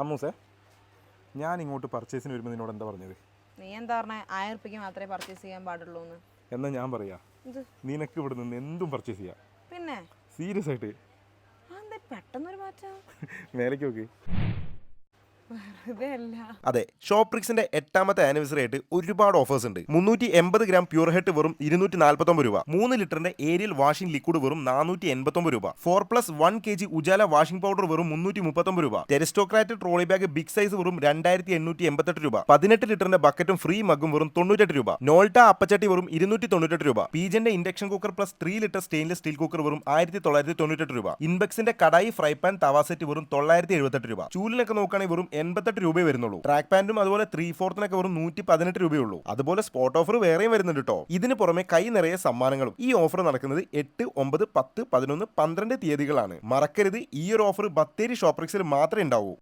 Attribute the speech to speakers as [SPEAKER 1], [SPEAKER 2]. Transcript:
[SPEAKER 1] അമ്മൂസേ, ഞാൻ ഇങ്ങോട്ട് പർച്ചേസിന് വരുമ്പോൾ നിന്നോട് എന്താ പറഞ്ഞത്?
[SPEAKER 2] നീ എന്താ പറഞ്ഞേ 1000 രൂപയ്ക്ക് മാത്രമേ പർച്ചേസ് ചെയ്യാൻ പാടുള്ളൂ എന്ന്?
[SPEAKER 1] എന്നാൽ ഞാൻ പറയാ,
[SPEAKER 2] ഇത്
[SPEAKER 1] നിനക്ക് ഇവിടെ നിന്ന് എന്തും പർച്ചേസ് ചെയ്യാം.
[SPEAKER 2] പിന്നെ
[SPEAKER 1] സീരിയസ് ആയിട്ട്.
[SPEAKER 2] എന്താ പെട്ടെന്നൊരു മാറ്റം?
[SPEAKER 1] മേലേക്ക് നോക്ക്.
[SPEAKER 2] വെറുതെ അല്ല.
[SPEAKER 3] അതെ, ഷോപ്രിക്സിന്റെ 8ാമത്തെ ആനിവേഴ്സറി ആയിട്ട് ഒരുപാട് ഓഫേഴ്സ് ഉണ്ട്. 380 ഗ്രാം പ്യൂർ ഹെഡ് വെറും 249 രൂപ, 3 ലിറ്ററിന്റെ ഏരിയൽ വാഷിംഗ് ലിക്വിഡ് വെറും 489 രൂപ, 4+1 kg ഉജാല വാഷിംഗ് പൗഡർ വെറും 339 രൂപ, ടെരിസ്റ്റോക്രാറ്റ് ട്രോളി ബാഗ് ബിഗ് സൈസ് വെറും 2888 രൂപ, 18 ലിറ്ററിന്റെ ബക്കറ്റും ഫ്രീ മഗും വെറും 98 രൂപ, നോൾട്ട അപ്പച്ചട്ടി വെറും 298 രൂപ, പീജന്റെ induction cooker plus 3 litre stainless steel cooker വെറും 1998 രൂപ, ഇൻബെക്സിന്റെ kadai fry pan tawa set വെറും 978 രൂപ, ചൂലിനൊക്കെ നോക്കുകയാണെങ്കിൽ വെറും 88 രൂപയെ വരുന്നുള്ളൂ. ട്രാക്ക് പാന്റും അതുപോലെ 3/4 വെറും 118 രൂപയുള്ളൂ. അതുപോലെ സ്പോട്ട് ഓഫർ വേറെയും വരുന്നുണ്ട് കേട്ടോ. ഇതിന് പുറമെ കൈ നിറയെ സമ്മാനങ്ങളും. ഈ ഓഫർ നടക്കുന്നത് 8, 9, 10, 11, 12 തീയതികളാണ്. മറക്കരുത്, ഈ ഒരു ഓഫർ ബത്തേരി ഷോപ്രിക്സിൽ മാത്രമേ ഉണ്ടാവൂ.